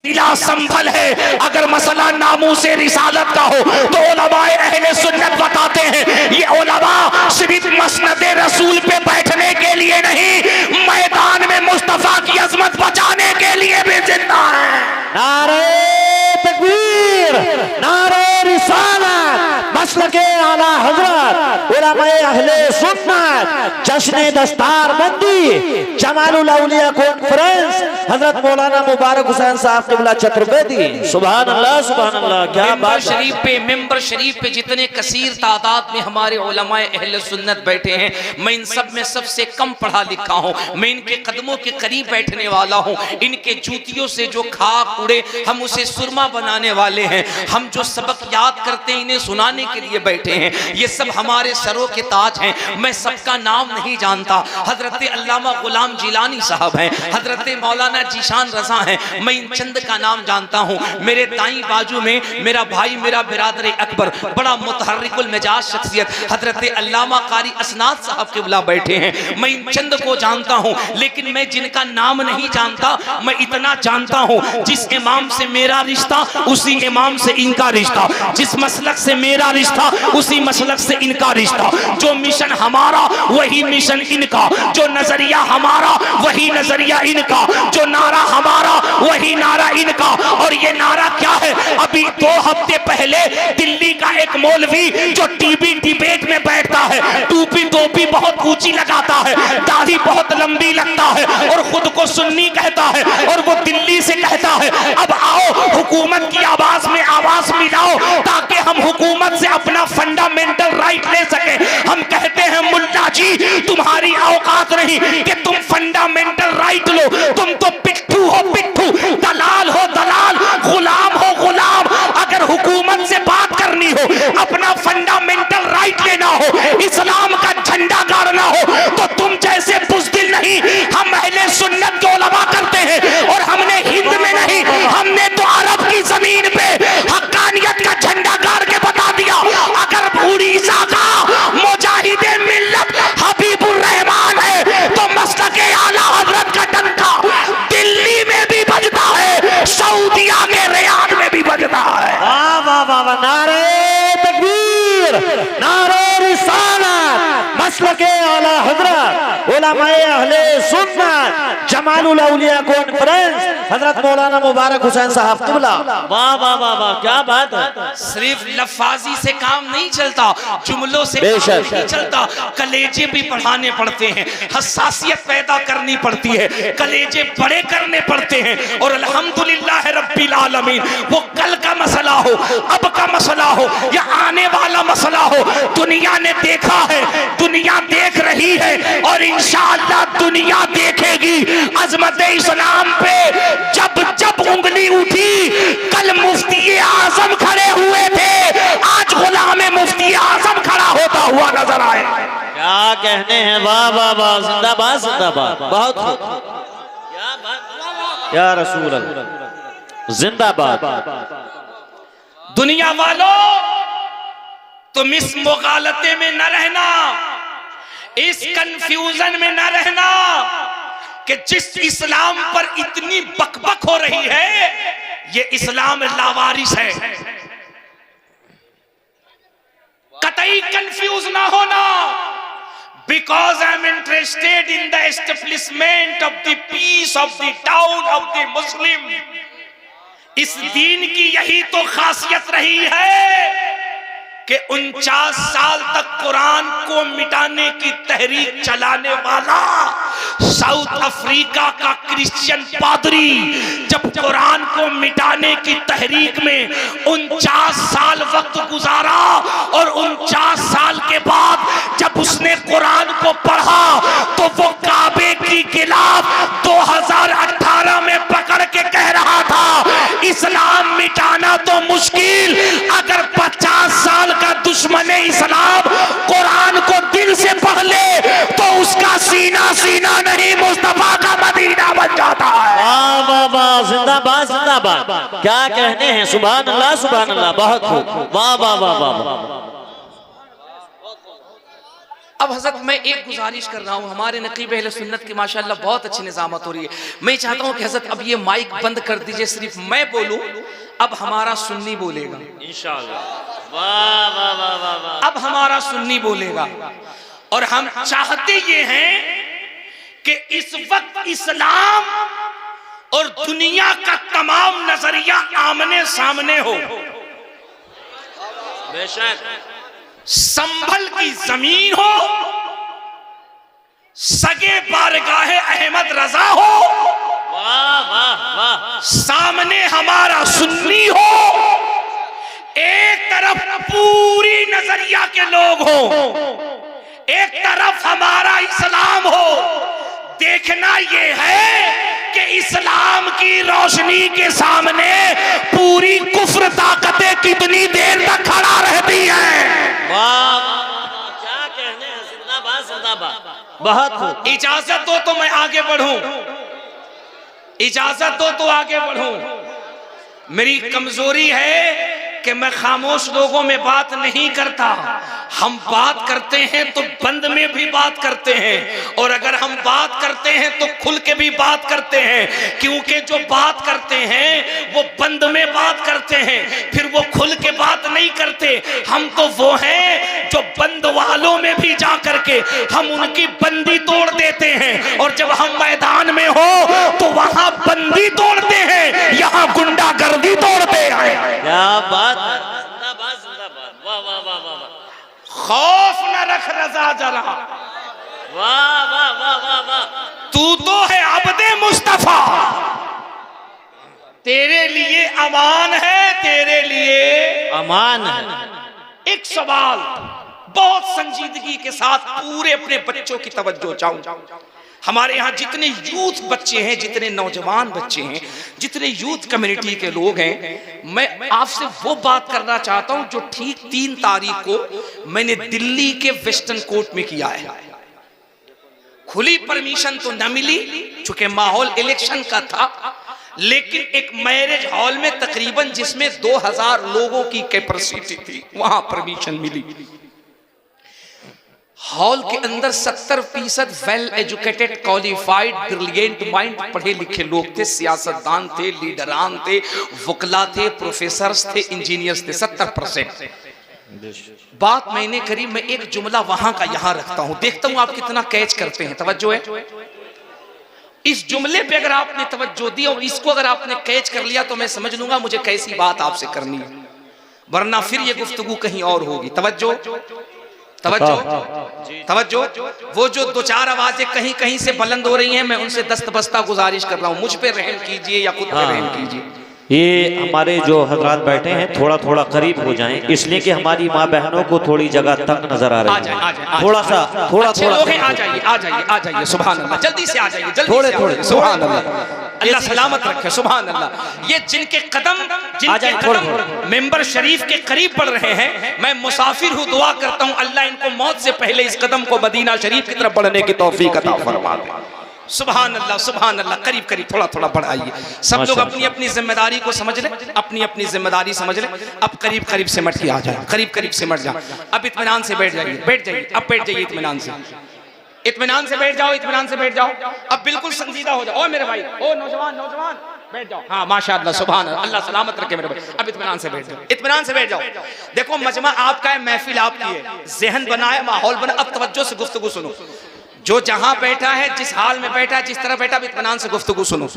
इला संभल है। अगर मसला नामूसे रिसालत का हो तो उलमाए अहले सुन्नत बताते हैं ये उलमा सिर्फ मसनदे रसूल पे बैठने के लिए नहीं, मैदान में मुस्तफा की अजमत बचाने के लिए भी जिंदा है। नारे तकबीर, नारे रिसालत, मसलके आला हजरत, उलमाए अहले सुन्नत, जश्न दस्तारबंदी, जमालुल औलिया कॉन्फ्रेंस, हजरत मौलाना मुबारक हुसैन साहब किबला चतुर्वेदी। सुभान अल्लाह, सुभान अल्लाह। क्या बात। मेंबर शरीफ पे जितने कसीर तादाद में हमारे उलमाए अहले सुन्नत बैठे हैं, मैं इन सब में सबसे कम पढ़ा लिखा हूँ। मैं इनके कदमों के करीब बैठने वाला हूँ। इनके जूतियों से जो खाक उड़े हम उसे सुरमा बनाने वाले हैं। हम जो सबक याद करते हैं इन्हें सुनाने के लिए बैठे हैं। ये सब हमारे सरों के ताज हैं। मैं सबका नाम नहीं जानता। हजरत अल्लामा गुलाम जिलानी साहब हैं, हजरत मौलाना जीशान रजा हैं। मैं इन चंद का नाम जानता हूँ। मेरे दाई बाजू में मेरा भाई, मेरा बिरादर अकबर, बड़ा मुतहर्रिकुल मिजाज शख्सियत हजरत अल्लामा कारी असनाद साहब किबला बैठे हैं। मैं इन चंद को जानता हूँ, लेकिन मैं जिनका नाम नहीं जानता, मैं इतना जानता हूँ जिस इमाम से मेरा रिश्ता उसी इमाम से इनका रिश्ता, जिस मसलक से मेरा रिश्ता उसी मसलक से इनका रिश्ता, जो मिशन हमारा वही मिशन इनका, जो नजरिया हमारा वही नजरिया इनका, जो नारा हमारा वही नारा इनका। और ये नारा क्या है? अभी 2 हफ्ते पहले दिल्ली का एक मौलवी जो टीवी डिबेट में बैठता है, टोपी बहुत ऊंची लगाता है, दाढ़ी बहुत लंबी लगता है और खुद को सुन्नी कहता है, और वो दिल्ली से कहता है अब आओ हुकूमत की आवाज में आवाज मिलाओ ताकि हम हुकूमत से अपना फंडामेंटल राइट ले सके। हम कहते हैं मुल्ला जी तुम्हारी औकात नहीं कि तुम फंडामेंटल राइट लो, तुम तो पिट्ठू हो पिट्ठू, दलाल हो दलाल, गुलाम हो गुलाम। अगर हुकूमत से बात करनी हो, अपना फंडामेंटल राइट लेना हो, इस्लाम का झंडा गाड़ना हो, तो तुम जैसे बुज़दिल नहीं, हम अहले सुन्नत के उलमा करते हैं। और हमने हिंद में नहीं, हमने तो अरब की जमीन पे हक्कानियत का झंडा गाड़ के बता दिया। अगर उड़ीसा का मुजाहिदे मिल्लत हबीबुर रहमान है तो मसलके आला हजरत का डंका दिल्ली में भी बजता है, सऊदिया के रियाद में भी बजता है। वाह वाह वाह वाह, नारे तकबीर, नारे रिसालत, मसलके आला हजरत, उलमाए अहले सुन्नत, जमालुल औलिया कॉन्फ्रेंस, हजरत मौलाना मुबारक हुसैन साहब किबला। वाह वाह वाह वाह, क्या बात है। सिर्फ लफ्जाजी से काम नहीं चलता, जुमलों से काम नहीं चलता, कलेजे भी बढ़ाने पड़ते हैं, हसासियत पैदा करनी पड़ती है, कलेजे बड़े करने पड़ते हैं। और अल्हम्दुलिल्लाह रब्बिल आलमीन, वो कल का मसला हो, अब का मसला हो या आने वाला मसला हो, दुनिया ने देखा है, दुनिया देख रही है और इंशाअल्लाह दुनिया देखेगी। अजमत इस्लाम पे जब जब उंगली उठी, कल मुफ्ती आजम खड़े हुए थे, आज गुलाम मुफ्ती आजम खड़ा होता हुआ नजर आए। क्या कहने हैं, वाह वाह वाह, जिंदाबाद जिंदाबाद, बहुत क्या बात, या रसूल अल्लाह, जिंदाबाद। दुनिया वालों तुम इस मुगालते में न रहना, इस कंफ्यूजन में न रहना कि जिस इस्लाम पर इतनी बकबक हो रही है ये इस्लाम लावारिस है। कतई कंफ्यूज ना होना, because I am interested in the establishment of the peace of the town of the Muslim। इस दीन की यही तो खासियत रही है कि 49 साल तक कुरान को मिटाने की तहरीक चलाने वाला साउथ अफ्रीका का क्रिश्चियन पादरी जब कुरान को मिटाने की तहरीक में 49 साल वक्त गुजारा और 49 साल के बाद जब उसने कुरान को पढ़ा तो वो काबे की गिलाफ 2018 में पकड़ के कह रहा था इस्लाम मिटाना तो मुश्किल, अगर 50 साल का दुश्मन इस्लाम कुरान को दिल से पढ़ ले तो उसका सीना सीना नहीं मुस्तफा का मदीना बन जाता है। वाह वाह वाह, जिंदाबाद जिंदाबाद, क्या कहने हैं, सुभान अल्लाह सुभान अल्लाह, बहुत खूब, वाह वाह वाह वाह। अब हजरत मैं एक गुजारिश कर रहा हूँ, हमारे नकीब अहले सुन्नत की माशाअल्लाह बहुत अच्छी निजामत हो रही है। मैं चाहता हूँ कि हजरत अब ये माइक बंद कर दीजिए, सिर्फ मैं बोलूँ, अब हमारा सुन्नी बोलेगा इंशाअल्लाह। वाह वाह वाह वाह वाह। अब हमारा सुन्नी बोलेगा और हम चाहते ये हैं कि इस वक्त इस्लाम और दुनिया का तमाम नजरिया आमने सामने हो। बेशक संभल की जमीन हो, सगे बारगाहे अहमद रजा हो, वाह वाह वाह, सामने हमारा सुन्नी हो, एक तरफ पूरी नजरिया के लोग हो, एक तरफ हमारा इस्लाम हो। देखना ये है कि इस्लाम की रोशनी के सामने पूरी कुफ्र ताकतें कितनी देर तक खड़ा रहती हैं। वाह क्या कहने हैं, जिंदाबाद जिंदाबाद। बहुत इजाजत दो तो मैं आगे बढ़ूं, इजाजत दो तो आगे बढ़ूं। मेरी कमजोरी है कि मैं खामोश लोगों में बात नहीं करता। हम बात करते हैं तो बंद में भी बात करते हैं, और अगर हम बात करते हैं तो खुल के भी बात करते हैं, क्योंकि जो बात करते हैं वो बंद में बात करते हैं, फिर वो खुल के बात नहीं करते। हम तो वो हैं जो बंद वालों में भी जा करके हम उनकी बंदी तोड़ देते हैं, और जब हम मैदान में हो तो वहां बंदी तोड़ते हैं, यहाँ गुंडागर्दी तोड़ते हैं। क्या बात, जिंदाबाद जिंदाबाद, वाह वाह वाह वाह। खौफ न रख रजा जरा, वाह वाह वाह वाह वाह। तू तो है अब्दे मुस्तफा, तेरे लिए अमान है, तेरे लिए अमान है। एक सवाल बहुत संजीदगी के साथ पूरे अपने बच्चों की तवज्जो चाहूं। हमारे यहाँ जितने यूथ बच्चे हैं, जितने नौजवान बच्चे हैं, जितने यूथ कम्युनिटी के लोग हैं, मैं आपसे वो बात करना चाहता हूं जो ठीक 3 तारीख को मैंने दिल्ली के वेस्टर्न कोर्ट में किया है। खुली परमिशन तो न मिली चूंकि माहौल इलेक्शन का था, लेकिन एक मैरिज हॉल में तकरीबन जिसमें 2000 लोगों की कैपेसिटी थी, वहां परमिशन मिली। हॉल के अंदर 70% well educated, qualified, brilliant mind, पढ़े लिखे लोग थे, सियासतदान थे, लीडरान थे, वकला थे, प्रोफेसर्स थे, इंजीनियर्स थे, 70%। बात मैंने करी, मैं एक जुमला वहां का यहां रखता हूं, देखता हूं आप कितना कैच करते हैं। तवज्जो है, इस जुमले पे अगर आपने तवज्जो दी और इसको अगर आपने कैच कर लिया तो मैं समझ लूंगा मुझे कैसी बात आपसे करनी है, वरना फिर ये गुफ्तगू कहीं और होगी। तवज्जो तवज्जो तवज्जो। वो जो 2-4 आवाजें कहीं कहीं से बुलंद हो रही हैं, मैं उनसे दस्तबस्ता गुजारिश कर रहा हूं, मुझ पे रहम कीजिए या खुद पे रहम कीजिए। ये हमारे जो हजरात बैठे हैं थोड़ा थोड़ा करीब हो जाएं, इसलिए कि हमारी माँ बहनों को थोड़ी जगह तंग नजर आ रही है। थोड़ा सा थोड़ा थोड़ा आ जाइए आ जाइए आ जाइए, सुभान अल्लाह, जल्दी से आ जाइए, जल्दी थोड़े थोड़े, सुभान अल्लाह, अल्लाह सलामत रखे, सुभान अल्लाह। ये जिनके कदम मेंबर शरीफ के करीब पड़ रहे हैं, मैं मुसाफिर हूँ, दुआ करता हूँ अल्लाह इनको मौत से पहले इस कदम को मदीना शरीफ की तरफ बढ़ने की तौफीक अता फरमा दे। सुभान अल्लाह सुभान अल्लाह। करीब करीब थोड़ा थोड़ा बढ़ाइए, सब लोग अपनी अपनी जिम्मेदारी को समझ लें, अपनी अपनी जिम्मेदारी समझ लें। अब करीब करीब से मट के आ जाए, करीब करीब से मट जाए। अब इत्मीनान से बैठ जाइए, बैठ जाइए, अब बैठ जाइए, इत्मीनान से, इत्मीनान से बैठ जाओ, इत्मीनान से बैठ जाओ। अब बिल्कुल संजीदा हो जाओ। ओ मेरे भाई, ओ नौजवान नौजवान बैठ जाओ। हाँ माशाअल्लाह, सुभान अल्लाह, अल्लाह सलामत रखे मेरे भाई। अब इत्मीनान से बैठ जाओ, इत्मीनान से बैठ जाओ। देखो मजमा आपका है, महफिल आपकी है, जहन बना है, माहौल बना। अब तवज्जो से गुफ्तगू सुनो, जो जहां बैठा है, जिस हाल में बैठा है, जिस तरह बैठा, इत्मीनान से गुफ्तगू सुनो।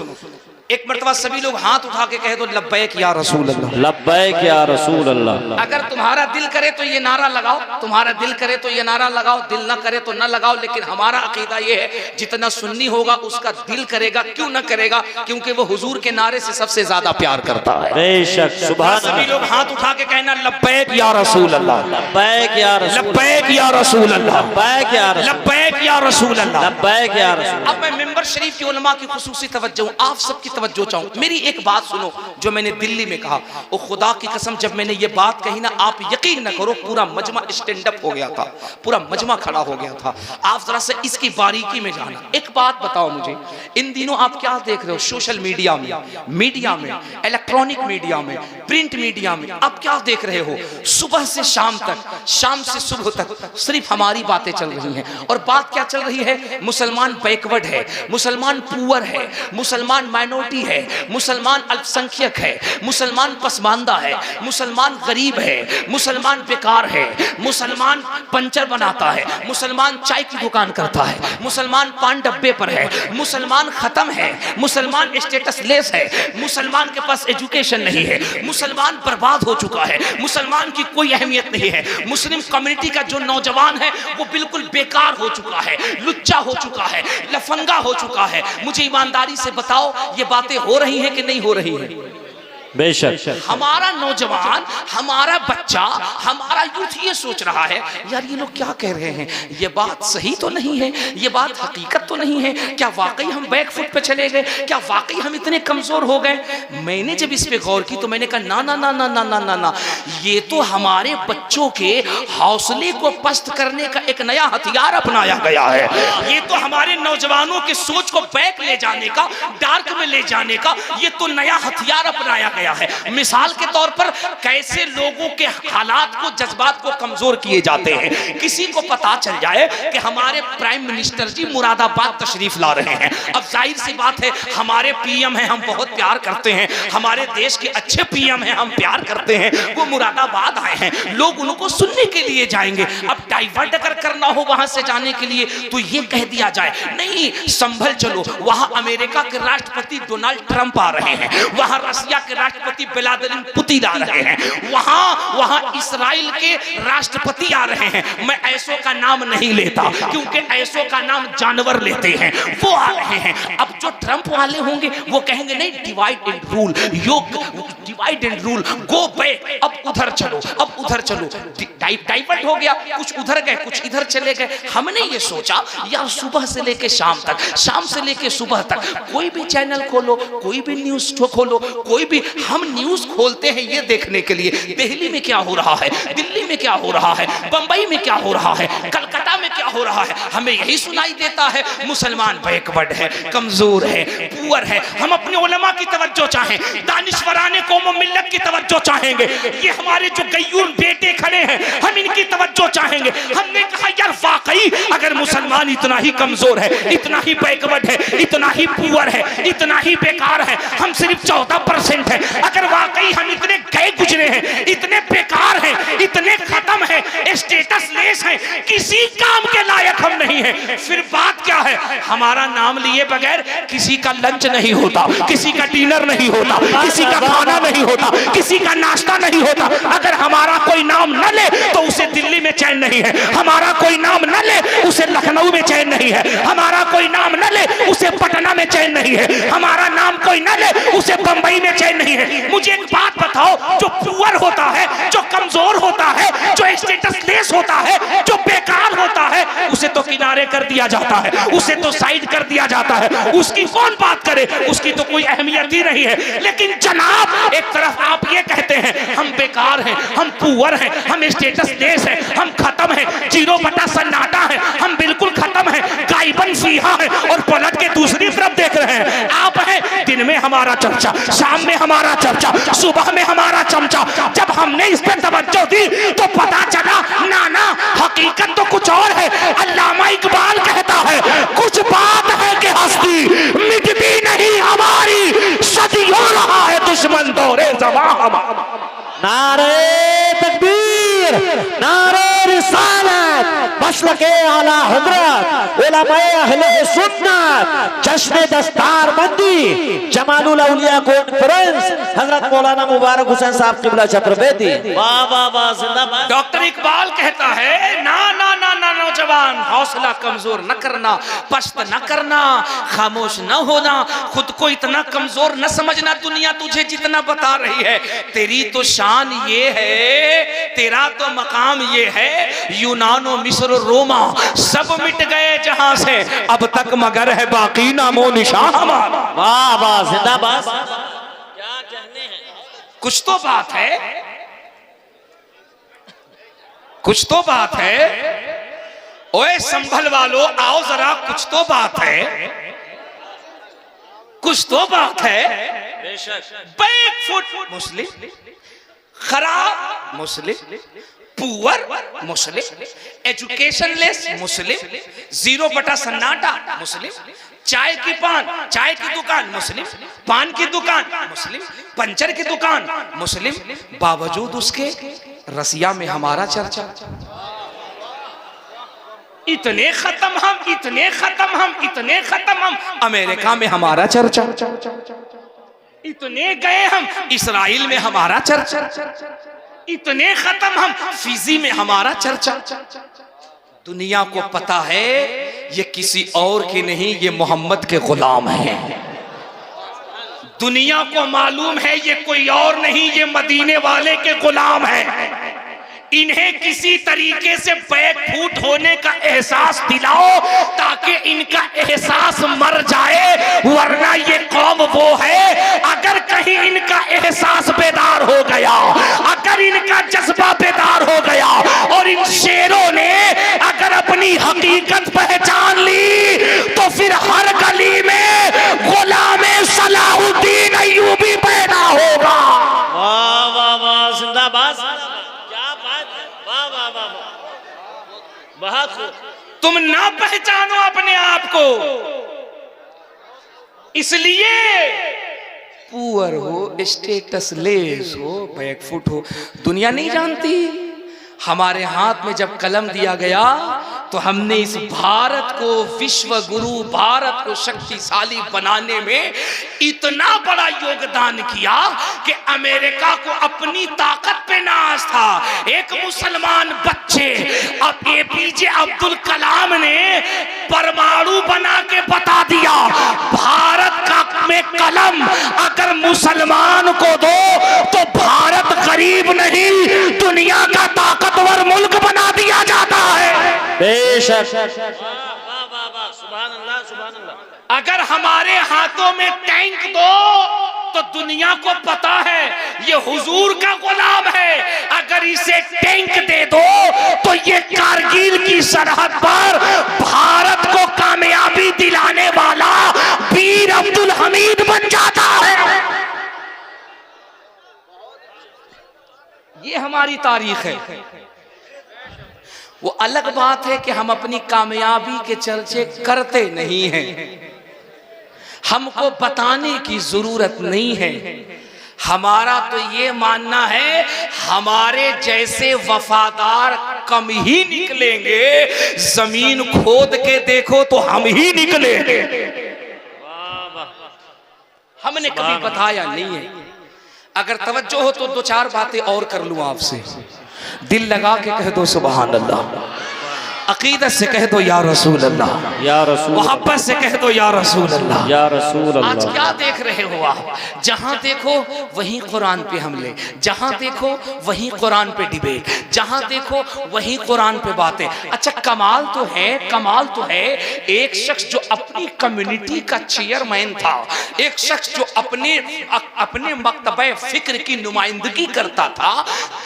एक मर्तबा सभी लोग हाथ उठा के कह दो लब्बैक या रसूल अल्लाह, लब्बैक या रसूल अल्लाह। अगर तुम्हारा दिल करे तो ये नारा लगाओ, तुम्हारा दिल करे तो ये नारा लगाओ, दिल ना करे तो ना लगाओ, लेकिन हमारा अकीदा ये है जितना सुन्नी होगा उसका दिल करेगा। क्यों ना करेगा? क्योंकि वो हुजूर के नारे से सबसे ज्यादा प्यार करता है। बेशक, सुभान अल्लाह। सभी लोग हाथ उठा के कहना लब्बैक या रसूल अल्लाह, लब्बैक या रसूल, लब्बैक या रसूल अल्लाह, लब्बैक या रसूल, लब्बैक या रसूल अल्लाह, लब्बैक या रसूल। अब मैं मिंबर शरीफ की उलमा की खुसूसी तवज्जो, आप सबकी तवज्जो चाहूँ, मेरी एक बात सुनो जो मैंने दिल्ली में कहा। ओ खुदा की कसम, जब मैंने ये बात कही ना, आप यकीन न करो, पूरा मजमा स्टैंड अप हो गया था, पूरा मजमा खड़ा हो गया था। आप जरा से इसकी बारीकी में जाना। एक बात बताओ मुझे, इन दिनों आप क्या देख रहे हो सोशल मीडिया में, इलेक्ट्रॉनिक मीडिया में, प्रिंट मीडिया में, आप क्या देख रहे हो? सुबह से शाम तक, शाम से सुबह तक सिर्फ हमारी बातें चल रही हैं। और बात क्या चल रही है? मुसलमान बैकवर्ड है, मुसलमान पुअर है, मुसलमान माइनॉरिटी है, मुसलमान अल्पसंख्यक है, मुसलमान पसमानदा है, मुसलमान गरीब है, मुसलमान बेकार है, मुसलमान पंचर बनाता है, मुसलमान चाय की दुकान करता है, मुसलमान पान डब्बे पर है, मुसलमान खत्म है, मुसलमान स्टेटस लेस है, मुसलमान के पास एजुकेशन नहीं है, मुसलमान बर्बाद हो चुका है, मुसलमान की कोई अहमियत नहीं है। मुस्लिम कम्युनिटी का जो नौजवान है वो बिल्कुल बेकार हो चुका है, लुच्चा हो चुका है, लफंगा हो चुका है। मुझे ईमानदारी से बताओ, ये बातें हो रही हैं कि नहीं हो रही हैं? बेशक। हमारा नौजवान, हमारा बच्चा, हमारा यूथ ये सोच रहा है, यार ये लोग क्या कह रहे हैं, ये बात सही तो नहीं है, ये बात हकीकत तो नहीं है, क्या वाकई हम बैक फुट पे चले गए, क्या वाकई हम इतने कमजोर हो गए? मैंने जब इस पे गौर की तो मैंने कहा ना ना ना ना ना ना ना ना, ये तो हमारे बच्चों के हौसले को पस्त करने का एक नया हथियार अपनाया गया है। ये तो हमारे नौजवानों के सोच को बैक ले जाने का, डार्क में ले जाने का ये तो नया हथियार अपनाया गया है। मिसाल के तौर पर कैसे लोगों के हालात को, जज्बात को कमजोर किए जाते हैं। किसी को पता चल जाए कि हमारे प्राइम मिनिस्टर जी मुरादाबाद तशरीफ ला रहे हैं, अब जाहिर सी बात है हमारे पीएम हैं, हम बहुत प्यार करते हैं, हमारे देश के अच्छे पीएम हैं, हम प्यार करते हैं, वो मुरादाबाद आए हैं, लोग उनको सुनने के लिए जाएंगे। अब डाइवर्ट अगर करना हो वहां से जाने के लिए तो ये कह दिया जाए, नहीं संभल चलो, वहां अमेरिका के राष्ट्रपति डोनाल्ड ट्रंप आ रहे हैं, वहां रशिया के राष्ट्रपति व्लादिमीर पुतिन आ रहे हैं, वहां इस्राइल के राष्ट्रपति आ रहे हैं। मैं ऐसो का नाम नहीं लेता क्योंकि ऐसो का नाम जानवर लेते हैं, वो आ रहे हैं। अब जो ट्रंप वाले होंगे वो कहेंगे नहीं, divide and rule, divide and rule, go back, अब उधर चलो, अब उधर चलो। डाइवर्ट हो गया, कुछ उधर गए, कुछ इधर चले गए। हमने ये सोचा यार सुबह से लेके शाम तक, शाम से लेके सुबह तक कोई भी चैनल खोलो, कोई भी न्यूज शो खोलो, कोई भी, हम न्यूज खोलते हैं ये देखने के लिए दिल्ली में क्या हो रहा है, दिल्ली में क्या हो रहा है, बंबई में क्या हो रहा है, कलकत्ता में क्या हो रहा है। हमें यही सुनाई देता है मुसलमान बैकवर्ड है, कमजोर है, पुअर है। हम अपने उलमा की तवज्जो चाहें, दानिशवराने कौम मिल्लत की तवज्जो चाहेंगे, ये हमारे जो गय्यूर बेटे खड़े हैं हम इनकी तवज्जो चाहेंगे। हमने कहा यार वाकई अगर मुसलमान इतना ही कमजोर है, इतना ही बैकवर्ड है, इतना ही पुअर है, इतना ही बेकार है, हम सिर्फ 14% है, अगर वाकई हम इतने गए गुजरे हैं, इतने बेकार हैं, इतने खत्म हैं, स्टेटस लेस हैं, किसी काम के लायक हम नहीं हैं, फिर बात क्या है? हमारा नाम लिए बगैर किसी का लंच नहीं होता, किसी का डिनर नहीं होता, किसी का खाना नहीं होता, किसी का नाश्ता नहीं होता। अगर हमारा कोई नाम न ले तो उसे दिल्ली में चैन नहीं है, हमारा कोई नाम न ले उसे लखनऊ में चैन नहीं है, हमारा कोई नाम न ले उसे पटना में चैन नहीं है, हमारा नाम कोई न ले उसे बंबई में चैन नहीं है। मुझे एक बात बताओ, जो पुअर होता है, जो कमजोर होता है, जो स्टेटस लेस होता है, जो बेकार होता है, उसे तो किनारे कर दिया जाता है, उसे तो साइड कर दिया जाता है, उसकी कौन बात करे, उसकी तो कोई अहमियत ही नहीं है। लेकिन जनाब एक तरफ आप ये कहते हैं हम बेकार हैं, हम पुअर हैं, हम स्टेटस लेस हैं, हम खत्म हैं, 0 सन्नाटा है, हम बिल्कुल खत्म हैं, गायबन फीहा है, और पलट के दूसरी तरफ देख रहे हैं आप हैं दिन में हमारा चर्चा, शाम में हमारा चर्चा, सुबह में हमारा चमचा। जब हमने इस पर तवज्जो दी तो पता चला ना ना हकीकत तो कुछ और है। अल्लामा इकबाल कहता है कुछ बात है कि हस्ती मिटती नहीं हमारी, सदियों रहा है दुश्मन दौरे ज़मां हमारा। नारे तकबीर, नारे रिसालत, मसलके आला हजरत, उलमाए अहले सुन्नत, जश्न दस्तार बंदी, जमानुल औलिया कॉन्फ्रेंस, हजरत मौलाना मुबारक हुसैन साहब किबला चक्रवेदी। वाह वाह वाह, जिंदाबाद। डॉक्टर इकबाल कहता है ना ना ना ना जमाना नौजवान, हौसला कमजोर न करना, पस्त न करना, खामोश न होना, खुद को इतना कमजोर न समझना। दुनिया तुझे जितना बता रही है, तेरी तो शान ये है, तेरा तो मकाम ये है, यूनानो मिस्र रोमा सब मिट गए जहां से, अब तक मगर है बाकी नामो निशान हमारा। वाह वाह, जिंदाबाद। क्या कहने हैं। कुछ तो बात है, कुछ तो बात है। ओए संभल वालों, आओ जरा, कुछ तो बात है, कुछ तो बात है। बेशक। बैकफुट मुस्लिम, खराब मुस्लिम, पुअर मुस्लिम, एजुकेशनलेस मुस्लिम, 0 सन्नाटा मुस्लिम, चाय की दुकान मुस्लिम, पान की दुकान मुस्लिम, पंचर की दुकान मुस्लिम, बावजूद उसके रसिया में हमारा चर्चा। इतने खत्म हम, इतने खत्म हम, इतने खत्म हम, अमेरिका में हमारा चर्चा। इतने गए हम, इस्राइल में हमारा चर्चा। इतने खत्म हम, फिजी में हमारा चर्चा। दुनिया को पता है ये किसी और के नहीं, ये मोहम्मद के गुलाम हैं। दुनिया को मालूम है ये कोई और नहीं, ये मदीने वाले के गुलाम हैं। इन्हें किसी तरीके से बैकफुट होने का एहसास दिलाओ ताकि इनका एहसास मर जाए, वरना ये कौम वो है, अगर कहीं इनका एहसास बेदार हो गया, अगर इनका जज्बा बेदार हो गया और इन शेरों ने अगर अपनी हकीकत पहचान ली, तो फिर हर गली में गुलामे सलाहुद्दीन अय्यूबी पैदा होगा। वाह वाह वाह, जिंदाबाद। क्या बात है, वाह वाह वाह वाह, बहुत खूब। तुम ना पहचानो अपने आप को, इसलिए पुअर हो, स्टेटस लेस हो, बैकफुट हो, दुनिया नहीं जानती। हमारे हाथ में जब कलम दिया गया तो हमने इस भारत को विश्व गुरु, भारत को शक्तिशाली बनाने में इतना बड़ा योगदान किया कि अमेरिका को अपनी ताकत पे नाज था। एक मुसलमान बच्चे, अब एपीजे अब्दुल कलाम ने परमाणु बना के बता दिया, भारत का में कलम अगर मुसलमान को दो तो भारत गरीब नहीं, दुनिया का ताकतवर मुल्क बना दिया जाता है। बेशक। वाह वाह वाह, सुभान अल्लाह, सुभान अल्लाह। अगर हमारे हाथों में टैंक दो तो दुनिया को पता है ये हुजूर का गुलाम है, अगर इसे टैंक दे दो तो ये कारगिल की सरहद पर भारत को कामयाबी दिलाने वाला वीर अब्दुल हमीद बन जाता है। ये हमारी तारीख है। वो अलग बात है कि हम अपनी कामयाबी के चर्चे करते नहीं हैं, हमको बताने की जरूरत नहीं है। हमारा तो ये मानना है हमारे जैसे वफादार कम ही निकलेंगे, जमीन खोद के देखो तो हम ही निकलेंगे। हमने कभी बताया नहीं है। अगर तवज्जो हो तो 2-4 बातें और कर लूं आपसे। दिल लगा के कह दो सुभान अल्लाह, अकीदत से कह दो या रसूल अल्लाह, या रसूल, मोहब्बत से कह दो या रसूल अल्लाह, या रसूल अल्लाह। आज क्या देख रहे हो आप? जहां देखो वहीं कुरान पे हमले, जहां देखो वहीं कुरान पे डिबेट, जहां देखो वहीं कुरान पे बातें। अच्छा कमाल तो है, कमाल तो है, एक शख्स जो अपनी कम्युनिटी का चेयरमैन था, एक शख्स जो अपने मकतबे फिक्र की नुमाइंदगी करता था,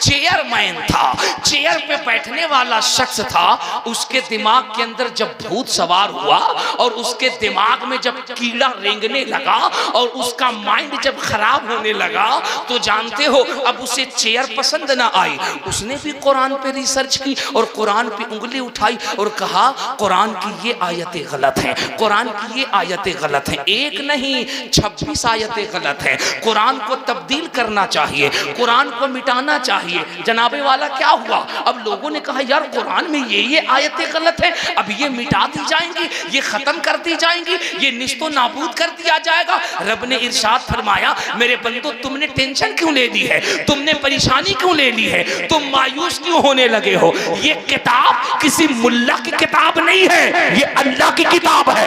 चेयरमैन था, चेयर पे बैठने वाला शख्स था, उसके दिमाग के अंदर जब भूत सवार हुआ और उसके दिमाग में जब कीड़ा रेंगने लगा और उसका माइंड जब खराब होने लगा, तो जानते हो अब उसे चेयर पसंद ना आई। उसने भी कुरान पे रिसर्च की और कुरान पे उंगली उठाई और कहा कुरान की ये आयतें गलत हैं, कुरान की ये आयतें गलत हैं। एक नहीं 26 आयतें गलत हैं। कुरान को तब्दील करना चाहिए, कुरान को मिटाना चाहिए। चाहिए। जनाबे वाला क्या हुआ, अब लोगों ने कहा यार कुरान में ये आयतें गलत है, अब ये मिटा दी जाएंगी, ये खत्म कर दी जाएंगी, ये निस्तो नाबूद कर दिया जाएगा। रब ने इरशाद फरमाया मेरे बंदो तुमने टेंशन क्यों ले ली है, तुमने परेशानी क्यों ले ली है, तुम मायूस क्यों होने लगे हो। ये किताब किसी मुल्ला की किताब नहीं है, ये अल्लाह की किताब है।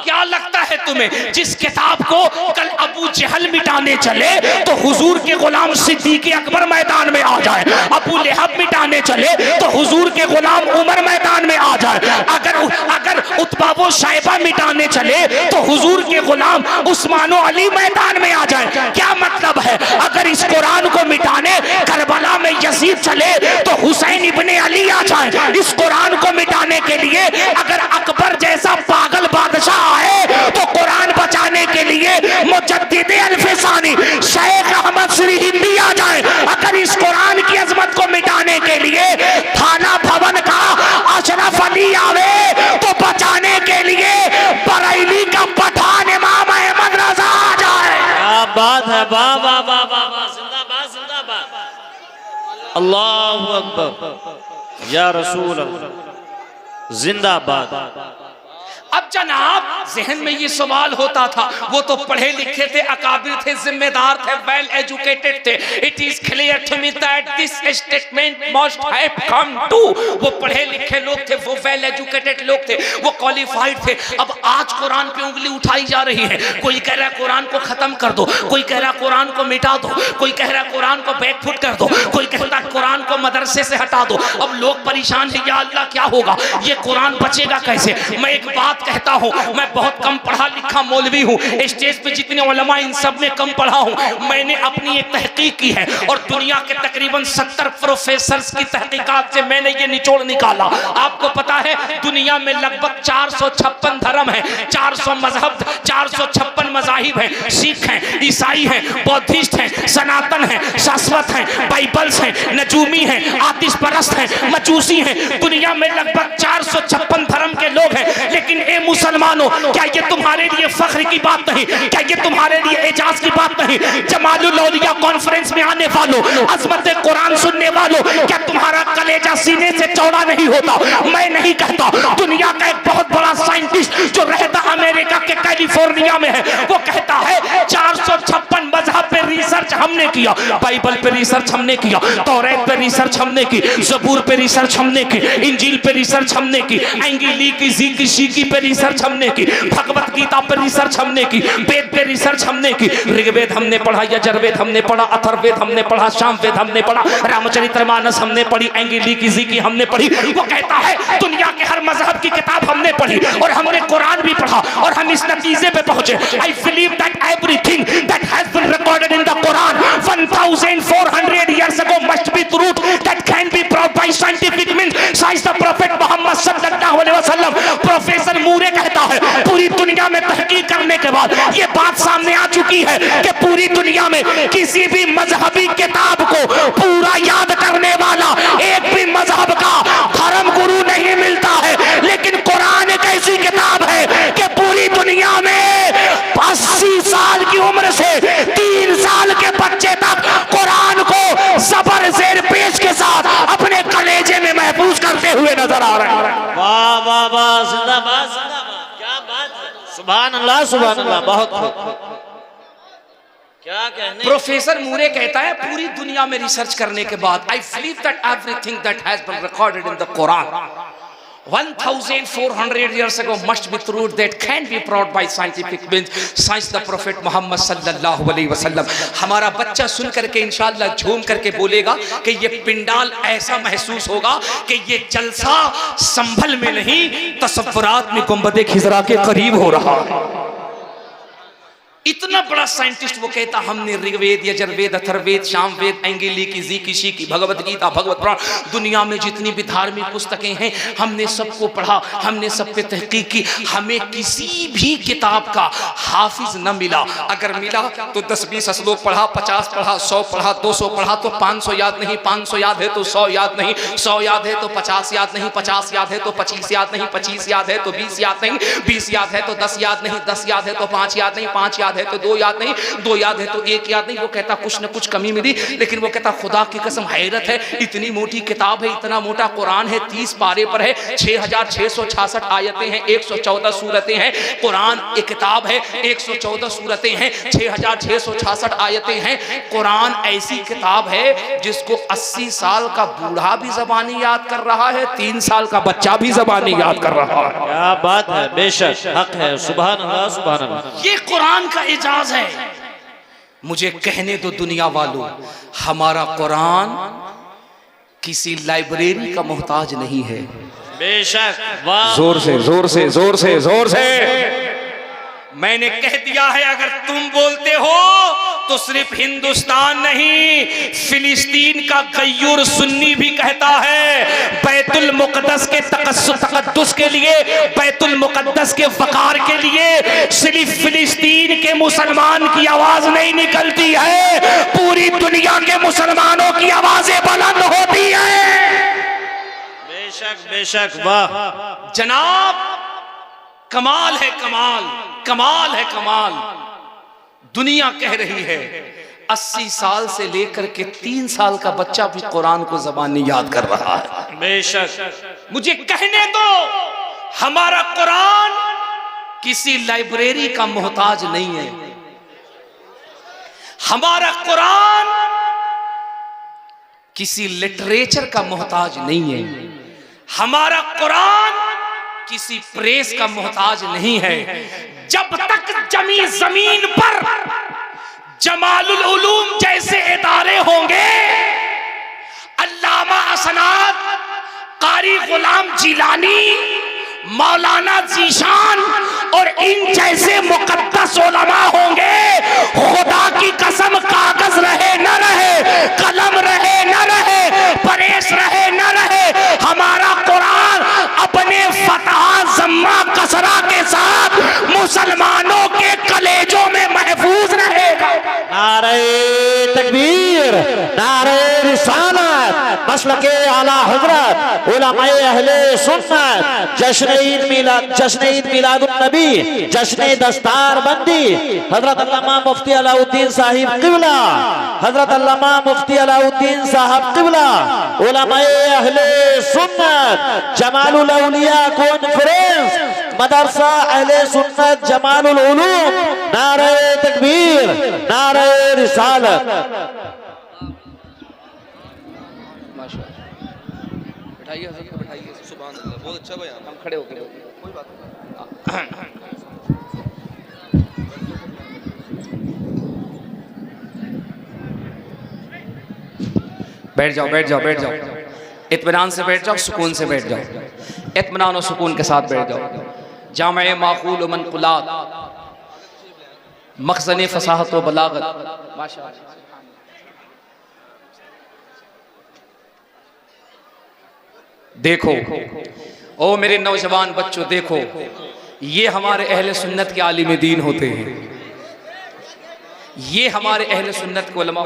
क्या लगता है तुम्हें जिस किताब को कल अबू जहल मिटाने चले तो हुजूर के गुलाम सिद्दीक अकबर मैदान में आ जाए, अबू लहब मिटाने चले तो हुजूर के गुलाम उमर मैदान में आ जाए, अगर उतबा व शाइबा मिटाने चले तो हुजूर के गुलाम उस्मान व अली मैदान में आ जाए। क्या मतलब है, अगर इस कुरान को मिटाने करबला में यजीद चले तो हुसैन इब्ने अली आ जाए। इस कुरान को मिटाने के लिए अगर अकबर जैसा पागल बादशाह आए तो कुरान बचाने के लिए मुजद्दिद अल-फिसानी शेख अहमद श्री हिंदी आ जाए। अगर इस कुरान की अजमत को मिटाने के लिए थाना भवन का अशरफ अली आवे तो बचाने के लिए बरेली का पठान इमाम अहमद रजा आ जाए। क्या बात है, वाह वाह वाह वाह वाह, जिंदाबाद जिंदाबाद, अल्लाहु अकबर या रसूल अल्लाह, जिंदाबाद। अब जनाब जहन में ये सवाल होता था, वो तो पढ़े लिखे थे, अकाबिर थे, जिम्मेदार थे, वेल एजुकेटेड थे। It is clear to me that this statement must have come to. वो पढ़े लिखे लोग थे, वो वेल एजुकेटेड लोग थे, वो क्वालिफाइड थे। अब आज कुरान पे उंगली उठाई जा रही है, कोई कह रहा है कुरान को खत्म कर दो, कोई कह रहा है कुरान को मिटा दो, कोई कह रहा है कुरान को बैकफुट कर दो, कोई कहता है कुरान को मदरसे से हटा दो। अब लोग परेशान है, या अल्लाह क्या होगा, ये कुरान बचेगा कैसे। मैं एक बात कहता हूं, मैं बहुत कम पढ़ा लिखा मौलवी हूं, स्टेज पे जितने उलमा इन सब में कम पढ़ा हूं। मैंने अपनी एक तहकीक की है और दुनिया के तकरीबन 70 प्रोफेसर्स की तहकीकात से मैंने ये निचोड़ निकाला। आपको पता है दुनिया में लगभग 456 धर्म है, 400 मजहब, 456 मजाहिब हैं। सिख हैं, ईसाई हैं, बौद्धिस्ट हैं, सनातन हैं, शाश्वत हैं, बाइबल्स हैं, नजूमी हैं, आतिश परस्त हैं, मजूसी हैं। दुनिया में लगभग 456 धर्म के लोग हैं। लेकिन ए मुसलमानों, क्या ये तुम्हारे लिए फख्र की बात नहीं, क्या ये तुम्हारे लिए एजाज की बात नहीं। जमालुल औलिया कॉन्फ्रेंस में आने वालों, अजमत कुरान सुनने वालों, क्या तुम्हारा कलेजा सीने से चौड़ा नहीं होता। मैं नहीं कहता, दुनिया का एक बहुत बड़ा साइंटिस्ट जो रहता अमेरिका के कैलिफोर्निया में है, वो कहता है 456 मजहब पे रिसर्च हमने किया, बाइबल पे रिसर्च हमने किया, तौरात पे रिसर्च हमने की, ज़बूर पे रिसर्च हमने की, इंजील पे रिसर्च हमने की, एंगिलीकी ज़ीकी शीकी पे रिसर्च हमने की, भगवत गीता पर रिसर्च हमने की, वेद पे रिसर्च हमने की, ऋग्वेद हमने पढ़ा, यजुर्वेद हमने पढ़ा, अथर्ववेद हमने पढ़ा, सामवेद हमने पढ़ा, रामचरितमानस हमने पढ़ी, एंगिलीकी ज़ीकी हमने पढ़ी। वो कहता है दुनिया के हर मजहब की किताब हमने पढ़ी और हमने कुरान भी पढ़ा और हम इस नतीजे पे पहुंचे। I believe that everything that has been recorded in the Quran 1400 years ago must be true, that can be proved by scientific means, says the Prophet Muhammad sallallahu alaihi wasallam। Professor Moore कहता है पूरी दुनिया में तहकीक करने के बाद ये बात सामने आ चुकी है कि पूरी दुनिया में किसी भी मजहबी किताब को पूरा याद करने वाला एक भी मजहब का धर्म गुरु नहीं मिलता है। लेकिन कुरान एक ऐसी किताब है कि पूरी दुनिया में 80 साल की उम्र से 3 साल के बच्चे तक कुरान को ज़बर ज़ेर पेश के साथ अपने कलेजे में महफूज करते हुए नजर आ रहे हैं। वाह वाह वाह, जिंदाबाद जिंदाबाद, क्या बात है, सुभान अल्लाह सुभान अल्लाह, बहुत क्या कहने। प्रोफेसर मूरे कहता है पूरी दुनिया में रिसर्च करने के बाद I believe that everything that has been recorded in the Quran 1400 years ago must be true, that can be proved by scientific means, says the Prophet Muhammad sallallahu alaihi wasallam। हमारा बच्चा सुन करके इंशाअल्लाह झूम करके बोलेगा कि ये पिंडाल ऐसा महसूस होगा कि ये जलसा संभल में नहीं, तसव्वुरात में गुंबदे खिजरा के करीब हो रहा है। इतना बड़ा साइंटिस्ट वो कहता हमने ऋग्वेद, यजुर्वेद, अथर्ववेद, सामवेद, एंगिलीकी ज़ीकी शीकी, भगवत गीता, भगवत पुराण, दुनिया में जितनी भी धार्मिक पुस्तकें हैं हमने सबको पढ़ा, हमने सब पे तहकीक की। हमें किसी भी किताब का हाफिज न मिला। अगर मिला तो 10-20 श्लोक पढ़ा, 50 पढ़ा, 100 पढ़ा, 200 पढ़ा तो 500 याद नहीं, 500 याद है तो 100 याद नहीं, 100 याद है तो 50 याद नहीं, 50 याद है तो 25 याद नहीं, 25 याद है तो 20 याद नहीं, 20 याद है तो 10 याद नहीं, 10 याद है तो 5 याद नहीं, 5 याद है तो दो याद नहीं, दो याद है तो एक याद नहीं। वो कहता कुछ न कुछ कमी मिली, लेकिन वो कहता खुदा की कसम हैरत है, इतनी मोटी किताब है, इतना मोटा कुरान है, 30 पारे पर है, 6666 आयतें हैं, 114 सूरतें हैं। कुरान एक किताब है, 114 सूरतें हैं, 6666 आयतें हैं। कुरान ऐसी किताब है जिसको 80 साल का बूढ़ा भी ज़बानी याद कर रहा है, 3 साल का बच्चा भी ज़बानी याद कर रहा है। क्या बात है, बेशक हक है। सुभान अल्लाह, सुभान अल्लाह। ये कुरान का एजाज है। मुझे कहने दो दुनिया वालों, हमारा कुरान किसी लाइब्रेरी का मोहताज नहीं है। बेशक, वाह। जोर से जोर से जोर से जोर से मैंने कह दिया है, अगर तुम बोलते हो तो सिर्फ हिंदुस्तान नहीं, फिलिस्तीन का गय्यूर सुन्नी भी कहता है बैतुल मुकद्दस के तकद्दुस के लिए, बैतुल मुकद्दस के वकार के लिए सिर्फ फिलिस्तीन के मुसलमान की आवाज नहीं निकलती है, पूरी दुनिया के मुसलमानों की आवाजें बुलंद होती है। बेशक बेशक, वाह जनाब, कमाल है कमाल, कमाल है कमाल। दुनिया कह रही है 80 साल से लेकर के 3 साल का बच्चा भी कुरान को ज़बानी याद कर रहा है। बेशक। मुझे कहने दो, हमारा कुरान किसी लाइब्रेरी का मोहताज नहीं है। हमारा कुरान किसी लिटरेचर का मोहताज नहीं है। हमारा कुरान किसी प्रेस का मोहताज नहीं है। जब तक जमीन पर जमालुल उलूम जैसे इदारे होंगे, अल्लामा असनाद, कारी गुलाम जिलानी, मौलाना जीशान और इन जैसे मुकद्दस उलमा होंगे, खुदा की कसम कागज रहे न रहे, कलम रहे न रहे, प्रेस रहे न रहे, हमारा कुरान अपने फतह जम्मा कसरा के साथ मुसलमानों के कलेजों में महफूज रहेगा। नारे तकबीर, नारे रिसालत, मसलके आला हजरत, उलमाए अहले सुन्नत, जश्न ईद मिलादुन नबी, जश्न दस्तार बंदी, हजरत अल्लामा मुफ्ती अलाउद्दीन साहिब क़िबला, हजरत अल्लामा मुफ्ती अलाउद्दीन साहब क़िबला, उलमाए अहले सुन्नत, जमालुल औलिया कॉन्फ्रेंस, मदरसा अहले सुन्नत जमालुल उलूम, नारे तकबीर, नारे रिसालत। बैठाइए हज़रत, बैठाइए। सुभान अल्लाह, बहुत अच्छा बयान। हम खड़े होकर कोई बात नहीं। बैठ जाओ, बैठ जाओ, बैठ जाओ, इत्मीनान से बैठ जाओ, सुकून से बैठ जाओ, इत्मीनान और सुकून के साथ बैठ जाओ। जामे माकूल मनकुलात, मखज़न फसाहत व बलागत। माशाअल्लाह। देखो ओ मेरे नौजवान बच्चों, देखो ये हमारे अहले सुन्नत के आलिम दीन होते हैं, ये हमारे अहले सुन्नत के उलमा।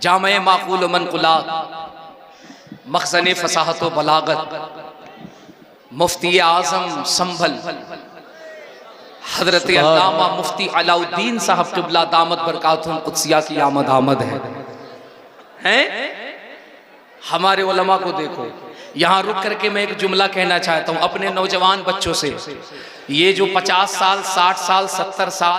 जामे माकूल मनकुलात, मखज़न फसाहत व बलागत, मुफ्ती आज़म संभल हजरत अल्लामा मुफ्ती अलाउद्दीन साहब क़िबला दामत बरकातुहुल कुद्सिया की आमद आमद है। हैं? हमारे उलमा को देखो। यहाँ रुक करके मैं एक जुमला कहना चाहता हूँ अपने नौजवान बच्चों से। ये जो 50 साल, 60 साल, 70 साल